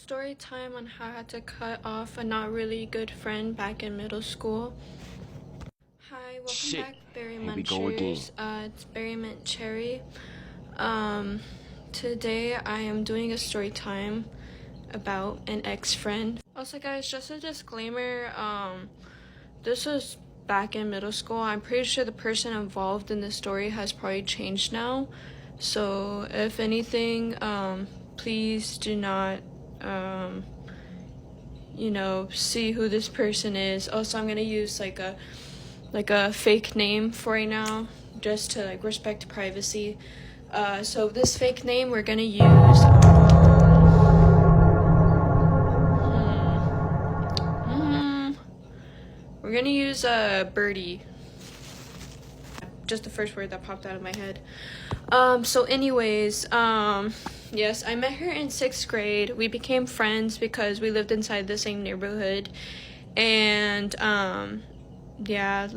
Story time on how I had to cut off a not really good friend back in middle school. Hi, welcome back, Berry Munchers. It's Berry Mint Cherry. Today I am doing a story time about an ex-friend. Also, guys, just a disclaimer. This was back in middle school. I'm pretty sure the person involved in this story has probably changed now. So, if anything, please do not see who this person is. Also, I'm gonna use like a fake name for right now, just to respect privacy. So this fake name we're gonna use. We're gonna use Birdie. Just the first word that popped out of my head. So anyways, yes, I met her in 6th grade. We became friends because we lived inside the same neighborhood. And, yeah,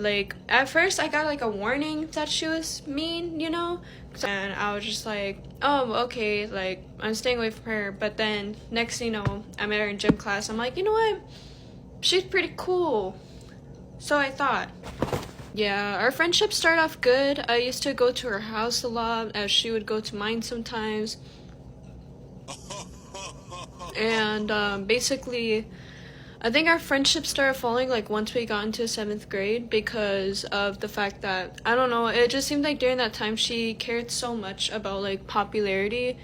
at first I got, a warning that she was mean, And I was just like, oh, okay, I'm staying away from her. But then, next thing you know, I met her in gym class. I'm like, you know what? She's pretty cool. So I thought. Yeah, our friendship started off good. I used to go to her house a lot, as she would go to mine sometimes. And basically, I think our friendship started falling once we got into 7th grade because of the fact that, I don't know, it just seemed like during that time she cared so much about popularity,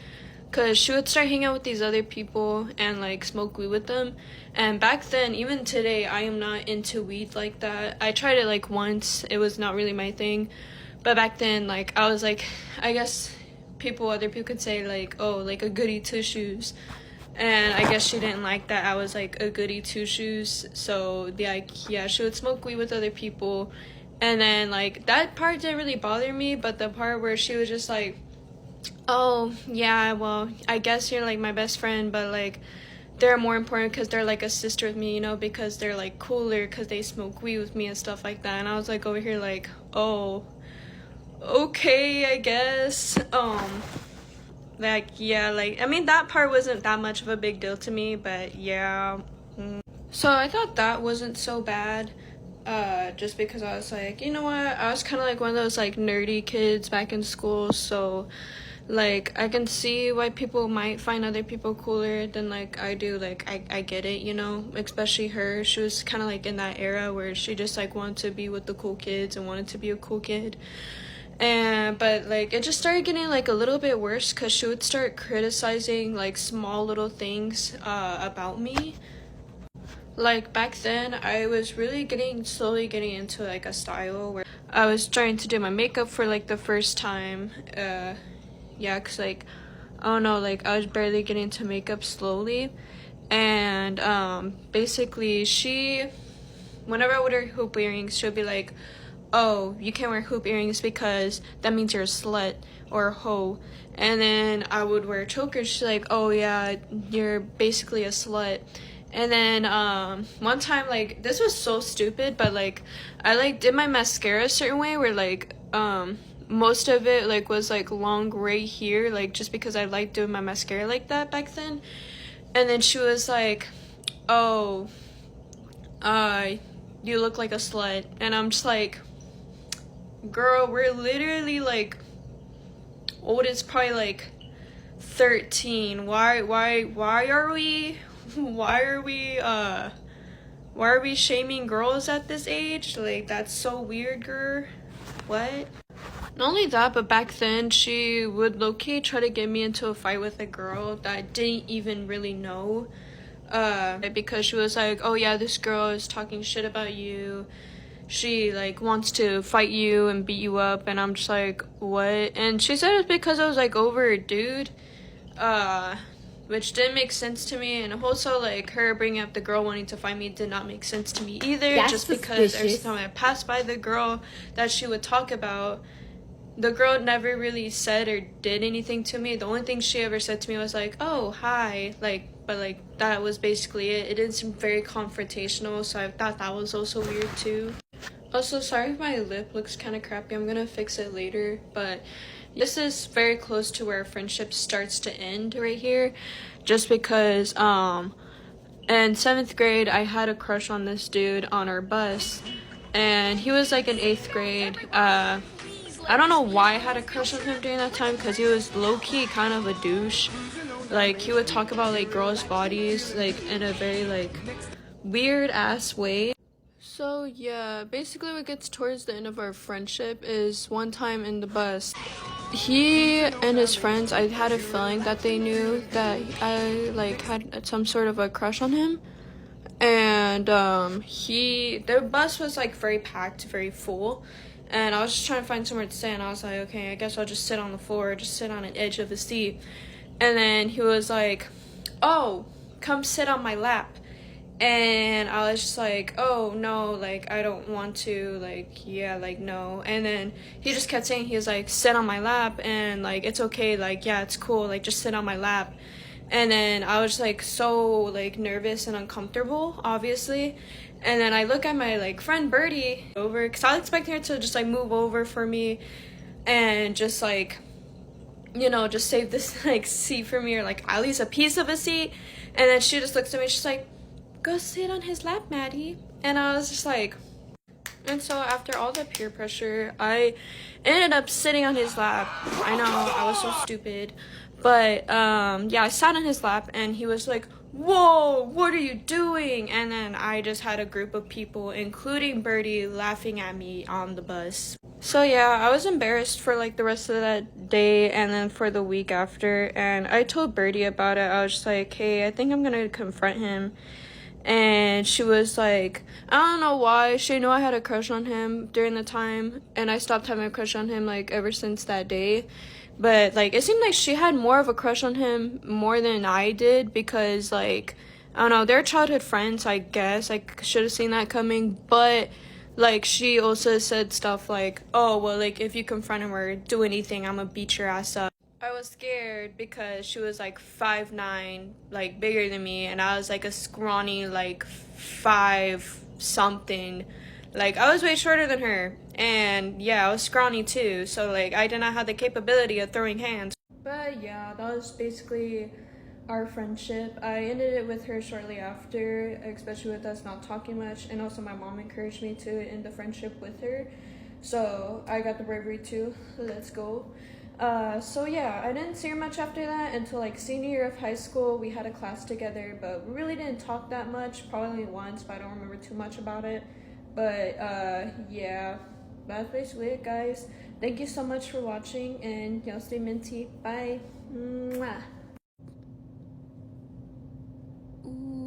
because she would start hanging out with these other people and smoke weed with them. And back then, even today, I am not into weed like that. I tried it once. It was not really my thing. But back then, I was I guess other people could say oh, a goody two shoes. And I guess she didn't like that I was a goody two shoes. So yeah, she would smoke weed with other people. And then that part didn't really bother me, but the part where she was just oh, yeah, well, I guess you're my best friend, but they're more important because they're a sister with me, because they're cooler because they smoke weed with me and stuff like that. And I was over here oh, okay, I guess. Yeah, I mean, that part wasn't that much of a big deal to me, but yeah. So I thought that wasn't so bad, just because I was you know what, I was kind of one of those nerdy kids back in school, so I can see why people might find other people cooler than I do. I get it, especially her. She was kind of in that era where she just wanted to be with the cool kids and wanted to be a cool kid. But it just started getting a little bit worse because she would start criticizing small little things about me. Back then, I was really slowly getting into a style where I was trying to do my makeup for the first time. Yeah, because I don't know, I was barely getting into makeup slowly. And basically whenever I would wear hoop earrings, she'll be oh, you can't wear hoop earrings because that means you're a slut or a hoe. And then I would wear chokers. She's oh yeah, you're basically a slut. And then one time, this was so stupid, but I did my mascara a certain way where most of it was long right here, just because I liked doing my mascara like that back then. And then she was oh, you look like a slut. And I'm just girl, we're literally oldest probably 13. Why are we shaming girls at this age? That's so weird, girl. What? Not only that, but back then she would low-key try to get me into a fight with a girl that I didn't even really know, because she was oh yeah, this girl is talking shit about you. She wants to fight you and beat you up. And I'm just what? And she said it's because I was over a dude, which didn't make sense to me. And also her bringing up the girl wanting to fight me did not make sense to me either. That's just suspicious. Because every time I passed by the girl that she would talk about, the girl never really said or did anything to me. The only thing she ever said to me was oh, hi, but that was basically it. It didn't seem very confrontational, so I thought that was also weird too. Also, sorry if my lip looks kind of crappy. I'm gonna fix it later. But this is very close to where friendship starts to end right here, just because in 7th grade I had a crush on this dude on our bus, and he was like in 8th grade. I don't know why I had a crush on him during that time, because he was low-key kind of a douche. Like, he would talk about like girls' bodies like in a very like weird ass way. So yeah, basically what gets towards the end of our friendship is one time in the bus, he and his friends, I had a feeling that they knew that I like had some sort of a crush on him. And the bus was like very packed, very full, and I was just trying to find somewhere to sit, and I was like, okay, I guess I'll just sit on the floor, just sit on an edge of the seat. And then he was like, oh, come sit on my lap. And I was just like, oh no, like I don't want to, like, yeah, like no. And then he just kept saying, he was like, sit on my lap, and like it's okay, like yeah, it's cool, like just sit on my lap. And then I was like so like nervous and uncomfortable, obviously. And then I look at my like friend Birdie over, because I was expecting her to just like move over for me and just like, you know, just save this like seat for me, or like at least a piece of a seat. And then she just looks at me, she's like, go sit on his lap, Maddie. And I was just like, and so after all the peer pressure, I ended up sitting on his lap. I know, I was so stupid. But yeah, I sat on his lap, and he was like, whoa, what are you doing? And then I just had a group of people, including Birdie, laughing at me on the bus. So yeah, I was embarrassed for like the rest of that day and then for the week after. And I told Birdie about it. I was just like, hey, I think I'm gonna confront him. And she was like, I don't know why, she knew I had a crush on him during the time, and I stopped having a crush on him like ever since that day. But like it seemed like she had more of a crush on him more than I did, because like I don't know, they're childhood friends, I guess. I should have seen that coming. But like she also said stuff like, oh well, like if you confront him or do anything, I'm gonna beat your ass up. I was scared because she was like 5'9", like bigger than me, and I was like a scrawny like 5 something. Like I was way shorter than her, and yeah, I was scrawny too, so like I did not have the capability of throwing hands. But yeah, that was basically our friendship. I ended it with her shortly after, especially with us not talking much, and also my mom encouraged me to end the friendship with her, so I got the bravery to. Let's go. So yeah, I didn't see her much after that until like senior year of high school. We had a class together, but we really didn't talk that much, probably once, but I don't remember too much about it. But yeah, that's basically it, guys. Thank you so much for watching, and y'all stay minty. Bye. Mwah. Ooh.